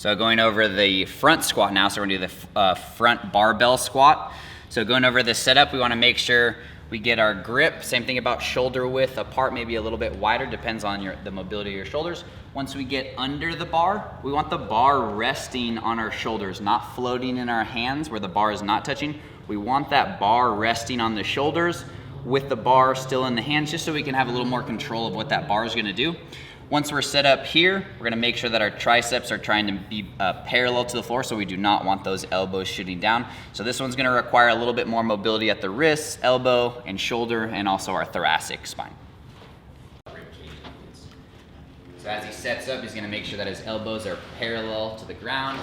So going over the front squat now, so we're gonna do the front barbell squat. So going over the setup, we wanna make sure we get our grip. Same thing about shoulder width apart, maybe a little bit wider, depends on the mobility of your shoulders. Once we get under the bar, we want the bar resting on our shoulders, not floating in our hands where the bar is not touching. We want that bar resting on the shoulders with the bar still in the hands, just so we can have a little more control of what that bar is gonna do. Once we're set up here, we're gonna make sure that our triceps are trying to be parallel to the floor, so we do not want those elbows shooting down. So this one's gonna require a little bit more mobility at the wrists, elbow, and shoulder, and also our thoracic spine. So as he sets up, he's gonna make sure that his elbows are parallel to the ground.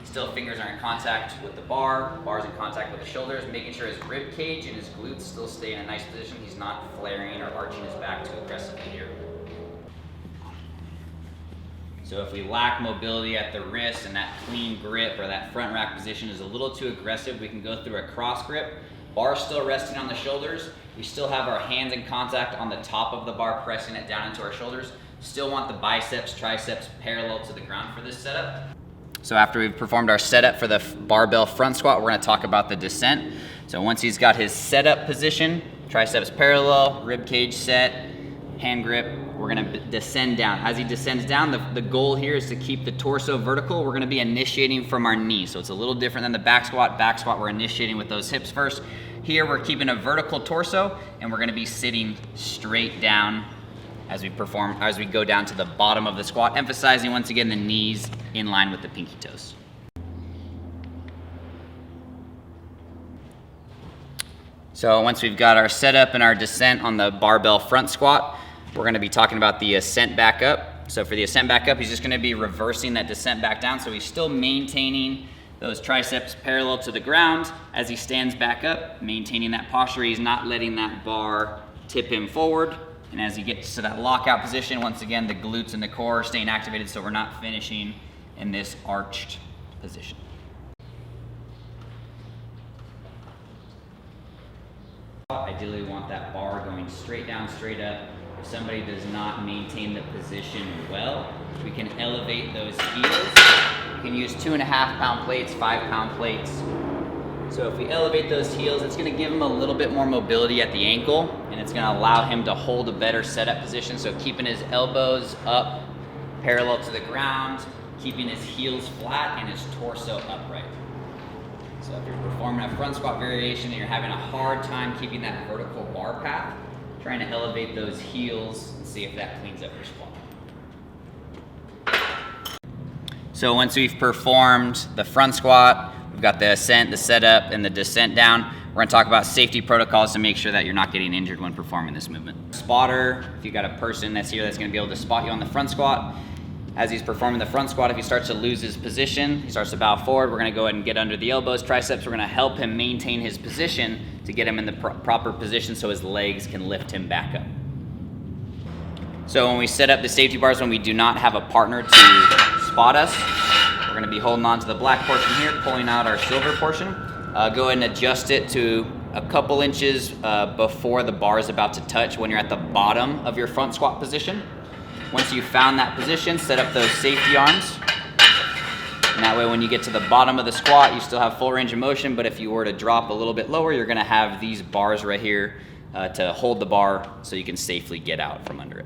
Still fingers are in contact with the bar, bar's in contact with the shoulders, making sure his rib cage and his glutes still stay in a nice position. He's not flaring or arching his back too aggressively here. So if we lack mobility at the wrist and that clean grip or that front rack position is a little too aggressive, we can go through a cross grip. Bar still resting on the shoulders. We still have our hands in contact on the top of the bar, pressing it down into our shoulders. Still want the biceps, triceps parallel to the ground for this setup. So after we've performed our setup for the barbell front squat, we're gonna talk about the descent. So once he's got his setup position, triceps parallel, rib cage set, hand grip, we're gonna descend down. As he descends down, the goal here is to keep the torso vertical. We're gonna be initiating from our knees. So it's a little different than the back squat. Back squat, we're initiating with those hips first. Here, we're keeping a vertical torso, and we're gonna be sitting straight down as we go down to the bottom of the squat, emphasizing once again the knees in line with the pinky toes. So once we've got our setup and our descent on the barbell front squat, we're gonna be talking about the ascent back up. So for the ascent back up, he's just gonna be reversing that descent back down. So he's still maintaining those triceps parallel to the ground as he stands back up, maintaining that posture. He's not letting that bar tip him forward. And as he gets to that lockout position, once again, the glutes and the core are staying activated, so we're not finishing in this arched position. Ideally, we want that bar going straight down, straight up. If somebody does not maintain the position well, we can elevate those heels. We can use 2.5 pound plates, 5 pound plates. So if we elevate those heels, it's gonna give him a little bit more mobility at the ankle, and it's gonna allow him to hold a better setup position. So keeping his elbows up, parallel to the ground, keeping his heels flat and his torso upright. So if you're performing a front squat variation and you're having a hard time keeping that vertical bar path, trying to elevate those heels and see if that cleans up your squat. So once we've performed the front squat, we've got the ascent, the setup, and the descent down, we're gonna talk about safety protocols to make sure that you're not getting injured when performing this movement. Spotter, if you've got a person that's here that's gonna be able to spot you on the front squat, as he's performing the front squat, if he starts to lose his position, he starts to bow forward, we're gonna go ahead and get under the elbows, triceps, we're gonna help him maintain his position to get him in the proper position so his legs can lift him back up. So when we set up the safety bars, when we do not have a partner to spot us, we're gonna be holding on to the black portion here, pulling out our silver portion. Go ahead and adjust it to a couple inches before the bar is about to touch when you're at the bottom of your front squat position. Once you've found that position, set up those safety arms. And that way when you get to the bottom of the squat, you still have full range of motion, but if you were to drop a little bit lower, you're gonna have these bars right here to hold the bar so you can safely get out from under it.